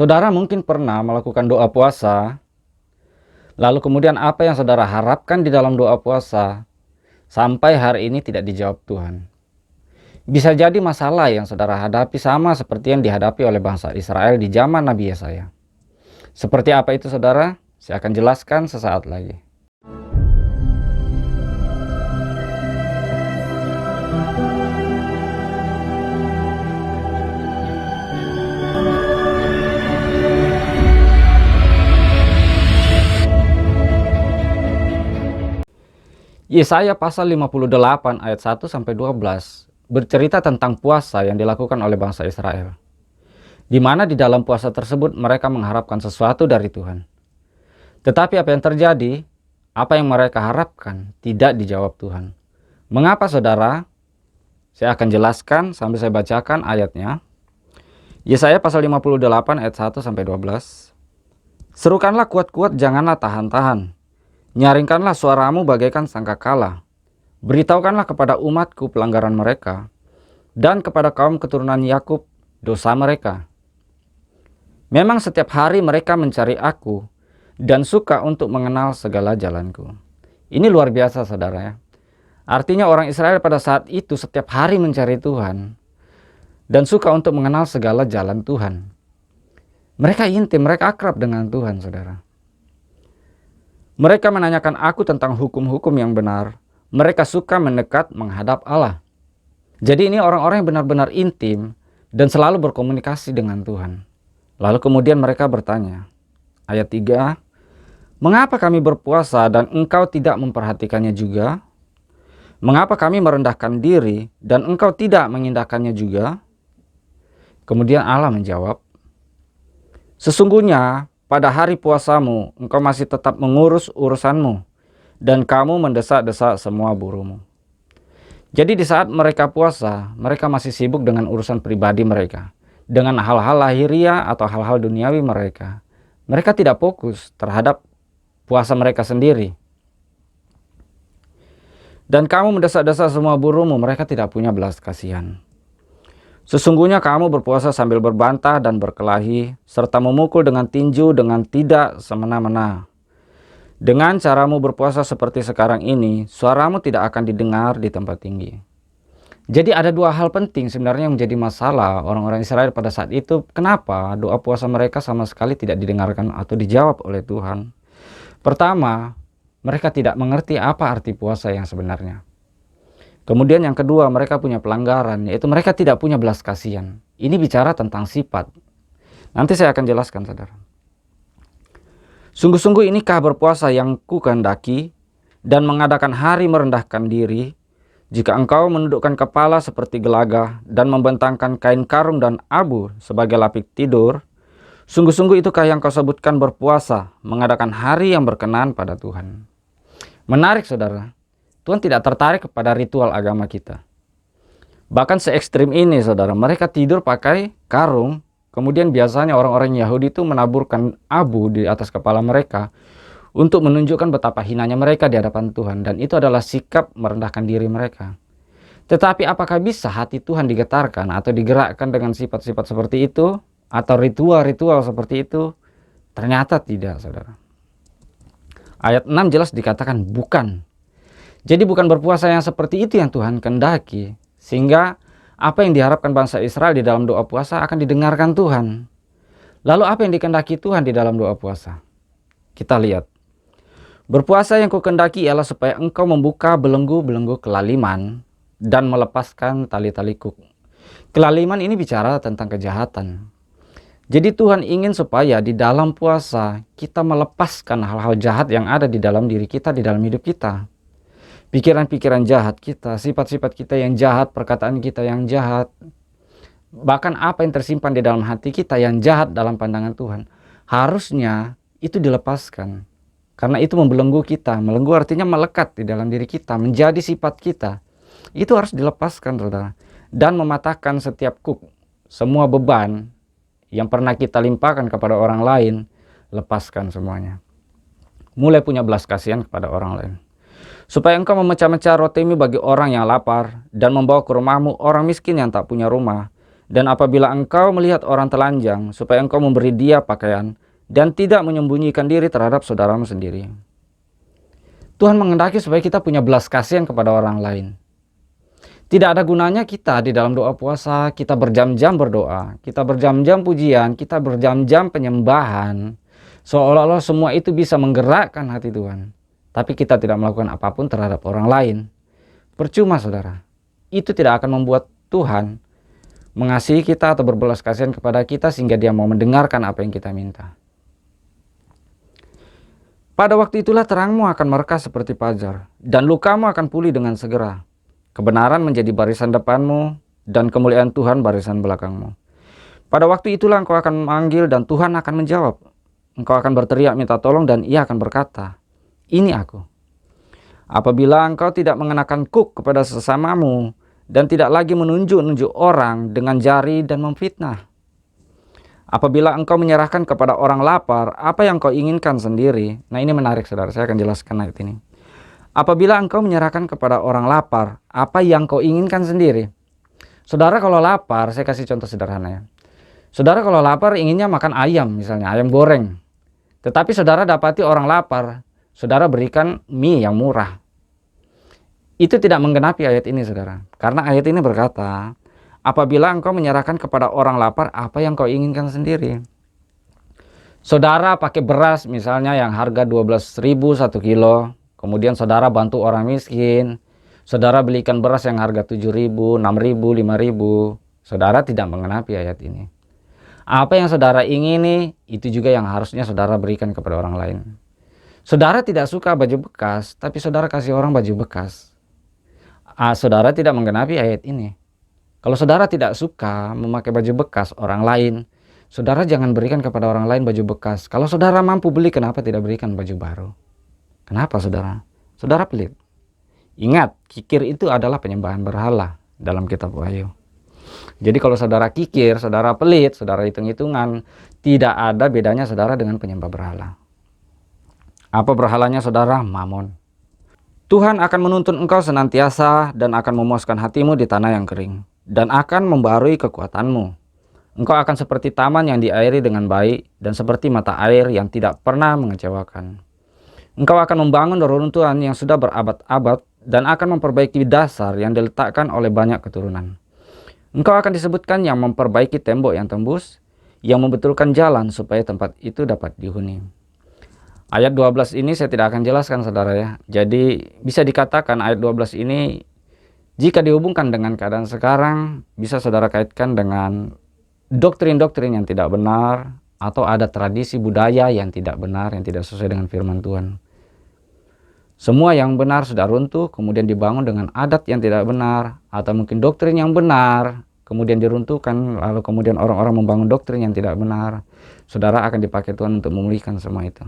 Saudara mungkin pernah melakukan doa puasa, lalu kemudian apa yang saudara harapkan di dalam doa puasa sampai hari ini tidak dijawab Tuhan. Bisa jadi masalah yang saudara hadapi sama seperti yang dihadapi oleh bangsa Israel di zaman Nabi Yesaya. Seperti apa itu saudara? Saya akan jelaskan sesaat lagi. Yesaya pasal 58 ayat 1-12 bercerita tentang puasa yang dilakukan oleh bangsa Israel, di mana di dalam puasa tersebut mereka mengharapkan sesuatu dari Tuhan. Tetapi apa yang terjadi? Apa yang mereka harapkan tidak dijawab Tuhan. Mengapa saudara? Saya akan jelaskan sambil saya bacakan ayatnya. Yesaya pasal 58 ayat 1-12. Serukanlah kuat-kuat, janganlah tahan-tahan. Nyaringkanlah suaramu bagaikan sangkakala. Beritahukanlah kepada umatku pelanggaran mereka, dan kepada kaum keturunan Yakub dosa mereka. Memang setiap hari mereka mencari aku, dan suka untuk mengenal segala jalanku. Ini luar biasa saudara ya. Artinya orang Israel pada saat itu setiap hari mencari Tuhan, dan suka untuk mengenal segala jalan Tuhan. Mereka intim, mereka akrab dengan Tuhan saudara. Mereka menanyakan aku tentang hukum-hukum yang benar. Mereka suka mendekat menghadap Allah. Jadi ini orang-orang yang benar-benar intim dan selalu berkomunikasi dengan Tuhan. Lalu kemudian mereka bertanya. Ayat 3. Mengapa kami berpuasa dan engkau tidak memperhatikannya juga? Mengapa kami merendahkan diri dan engkau tidak mengindahkannya juga? Kemudian Allah menjawab. Sesungguhnya pada hari puasamu, engkau masih tetap mengurus urusanmu, dan kamu mendesak-desak semua burumu. Jadi di saat mereka puasa, mereka masih sibuk dengan urusan pribadi mereka, dengan hal-hal lahiriah atau hal-hal duniawi mereka. Mereka tidak fokus terhadap puasa mereka sendiri. Dan kamu mendesak-desak semua burumu, mereka tidak punya belas kasihan. Sesungguhnya kamu berpuasa sambil berbantah dan berkelahi, serta memukul dengan tinju dengan tidak semena-mena. Dengan caramu berpuasa seperti sekarang ini, suaramu tidak akan didengar di tempat tinggi. Jadi ada dua hal penting sebenarnya yang menjadi masalah orang-orang Israel pada saat itu. Kenapa doa puasa mereka sama sekali tidak didengarkan atau dijawab oleh Tuhan? Pertama, mereka tidak mengerti apa arti puasa yang sebenarnya. Kemudian yang kedua, mereka punya pelanggaran, yaitu mereka tidak punya belas kasihan. Ini bicara tentang sifat. Nanti saya akan jelaskan, saudara. Sungguh-sungguh inikah berpuasa yang ku kehendaki, dan mengadakan hari merendahkan diri, jika engkau menundukkan kepala seperti gelagah, dan membentangkan kain karung dan abu sebagai lapik tidur, sungguh-sungguh itukah yang kau sebutkan berpuasa, mengadakan hari yang berkenan pada Tuhan. Menarik, saudara. Tuhan tidak tertarik kepada ritual agama kita. Bahkan se-ekstrim ini saudara, mereka tidur pakai karung. Kemudian biasanya orang-orang Yahudi itu menaburkan abu di atas kepala mereka untuk menunjukkan betapa hinanya mereka di hadapan Tuhan. Dan itu adalah sikap merendahkan diri mereka. Tetapi apakah bisa hati Tuhan digetarkan atau digerakkan dengan sifat-sifat seperti itu? Atau ritual-ritual seperti itu? Ternyata tidak saudara. Ayat 6 jelas dikatakan bukan. Jadi bukan berpuasa yang seperti itu yang Tuhan kehendaki. Sehingga apa yang diharapkan bangsa Israel di dalam doa puasa akan didengarkan Tuhan. Lalu apa yang dikehendaki Tuhan di dalam doa puasa? Kita lihat. Berpuasa yang kukehendaki ialah supaya engkau membuka belenggu-belenggu kelaliman dan melepaskan tali-tali kuk. Kelaliman ini bicara tentang kejahatan. Jadi Tuhan ingin supaya di dalam puasa kita melepaskan hal-hal jahat yang ada di dalam diri kita, di dalam hidup kita. Pikiran-pikiran jahat kita, sifat-sifat kita yang jahat, perkataan kita yang jahat. Bahkan apa yang tersimpan di dalam hati kita yang jahat dalam pandangan Tuhan. Harusnya itu dilepaskan. Karena itu membelenggu kita. Melenggu artinya melekat di dalam diri kita, menjadi sifat kita. Itu harus dilepaskan saudara. Dan mematahkan setiap kuk, semua beban yang pernah kita limpahkan kepada orang lain, lepaskan semuanya. Mulai punya belas kasihan kepada orang lain. Supaya engkau memecah-mecah rotimu bagi orang yang lapar, dan membawa ke rumahmu orang miskin yang tak punya rumah, Dan apabila engkau melihat orang telanjang, supaya engkau memberi dia pakaian, dan tidak menyembunyikan diri terhadap saudaramu sendiri. Tuhan menghendaki supaya kita punya belas kasihan kepada orang lain. Tidak ada gunanya kita di dalam doa puasa, kita berjam-jam berdoa, kita berjam-jam pujian, kita berjam-jam penyembahan, seolah-olah semua itu bisa menggerakkan hati Tuhan. Tapi kita tidak melakukan apapun terhadap orang lain. Percuma, saudara. Itu tidak akan membuat Tuhan mengasihi kita atau berbelas kasihan kepada kita sehingga dia mau mendengarkan apa yang kita minta. Pada waktu itulah terangmu akan merekah seperti fajar, dan lukamu akan pulih dengan segera. Kebenaran menjadi barisan depanmu, dan kemuliaan Tuhan barisan belakangmu. Pada waktu itulah engkau akan memanggil dan Tuhan akan menjawab. Engkau akan berteriak minta tolong dan ia akan berkata, "Ini aku." Apabila engkau tidak mengenakan kuk kepada sesamamu, dan tidak lagi menunjuk-nunjuk orang dengan jari dan memfitnah. Apabila engkau menyerahkan kepada orang lapar apa yang kau inginkan sendiri. Nah, ini menarik, saudara, saya akan jelaskan ayat ini. Apabila engkau menyerahkan kepada orang lapar apa yang kau inginkan sendiri. Saudara kalau lapar, saya kasih contoh sederhana ya. Saudara kalau lapar inginnya makan ayam, misalnya ayam goreng. Tetapi saudara dapati orang lapar, saudara berikan mie yang murah. Itu tidak menggenapi ayat ini, saudara. Karena ayat ini berkata, apabila engkau menyerahkan kepada orang lapar apa yang kau inginkan sendiri. Saudara pakai beras misalnya yang harga 12.000 1 kilo. Kemudian saudara bantu orang miskin. Saudara belikan beras yang harga 7.000, 6.000, 5.000. Saudara tidak mengenapi ayat ini. Apa yang saudara ingini, itu juga yang harusnya saudara berikan kepada orang lain. Saudara tidak suka baju bekas, tapi saudara kasih orang baju bekas. Saudara tidak menggenapi ayat ini. Kalau saudara tidak suka memakai baju bekas orang lain, saudara jangan berikan kepada orang lain baju bekas. Kalau saudara mampu beli, kenapa tidak berikan baju baru? Kenapa, saudara? Saudara pelit. Ingat, kikir itu adalah penyembahan berhala dalam kitab Wahyu. Jadi kalau saudara kikir, saudara pelit, saudara hitung-hitungan, tidak ada bedanya saudara dengan penyembah berhala. Apa berhalanya, saudara? Mamon. Tuhan akan menuntun engkau senantiasa dan akan memuaskan hatimu di tanah yang kering, dan akan membarui kekuatanmu. Engkau akan seperti taman yang diairi dengan baik, dan seperti mata air yang tidak pernah mengecewakan. Engkau akan membangun reruntuhan yang sudah berabad-abad, dan akan memperbaiki dasar yang diletakkan oleh banyak keturunan. Engkau akan disebutkan yang memperbaiki tembok yang tembus, yang membetulkan jalan supaya tempat itu dapat dihuni. Ayat 12 ini saya tidak akan jelaskan, saudara ya. Jadi bisa dikatakan ayat 12 ini jika dihubungkan dengan keadaan sekarang, bisa saudara kaitkan dengan doktrin-doktrin yang tidak benar, atau ada tradisi budaya yang tidak benar, yang tidak sesuai dengan firman Tuhan. Semua yang benar sudah runtuh, kemudian dibangun dengan adat yang tidak benar, atau mungkin doktrin yang benar, kemudian diruntuhkan, lalu kemudian orang-orang membangun doktrin yang tidak benar. Saudara akan dipakai Tuhan untuk memulihkan semua itu.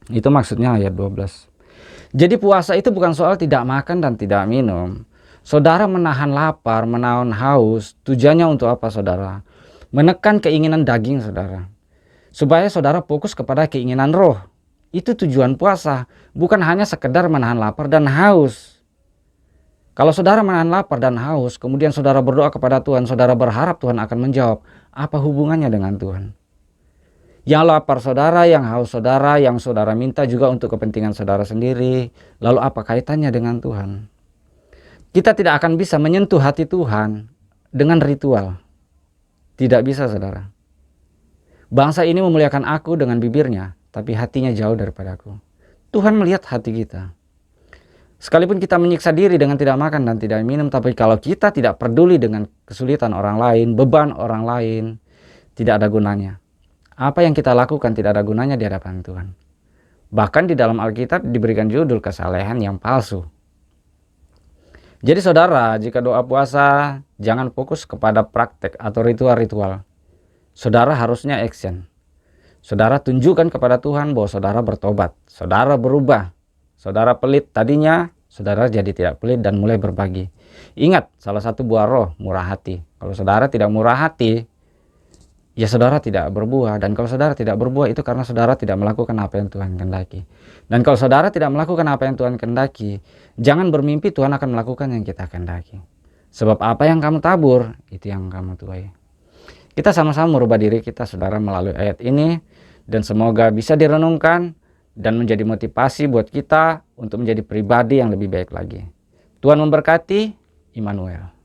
Itu maksudnya ayat 12. Jadi puasa itu bukan soal tidak makan dan tidak minum. Saudara menahan lapar, menahan haus, tujuannya untuk apa, saudara? Menekan keinginan daging, saudara. Supaya saudara fokus kepada keinginan roh. Itu tujuan puasa, bukan hanya sekedar menahan lapar dan haus. Kalau saudara menahan lapar dan haus, kemudian saudara berdoa kepada Tuhan, saudara berharap Tuhan akan menjawab, apa hubungannya dengan Tuhan? Yang lapar saudara, yang haus saudara, yang saudara minta juga untuk kepentingan saudara sendiri. Lalu apa kaitannya dengan Tuhan? Kita tidak akan bisa menyentuh hati Tuhan dengan ritual. Tidak bisa, saudara. Bangsa ini memuliakan aku dengan bibirnya, tapi hatinya jauh daripadaku. Tuhan melihat hati kita. Sekalipun kita menyiksa diri dengan tidak makan dan tidak minum, tapi kalau kita tidak peduli dengan kesulitan orang lain, beban orang lain, tidak ada gunanya. Apa yang kita lakukan tidak ada gunanya di hadapan Tuhan. Bahkan di dalam Alkitab diberikan judul kesalehan yang palsu. Jadi saudara, jika doa puasa, jangan fokus kepada praktek atau ritual-ritual. Saudara harusnya action. Saudara tunjukkan kepada Tuhan bahwa saudara bertobat. Saudara berubah. Saudara pelit tadinya, saudara jadi tidak pelit dan mulai berbagi. Ingat, salah satu buah roh, murah hati. Kalau saudara tidak murah hati, ya saudara tidak berbuah. Dan kalau saudara tidak berbuah itu karena saudara tidak melakukan apa yang Tuhan kehendaki. Dan kalau saudara tidak melakukan apa yang Tuhan kehendaki, jangan bermimpi Tuhan akan melakukan yang kita kehendaki. Sebab apa yang kamu tabur, itu yang kamu tuai. Kita sama-sama merubah diri kita, saudara, melalui ayat ini. Dan semoga bisa direnungkan dan menjadi motivasi buat kita untuk menjadi pribadi yang lebih baik lagi. Tuhan memberkati. Immanuel.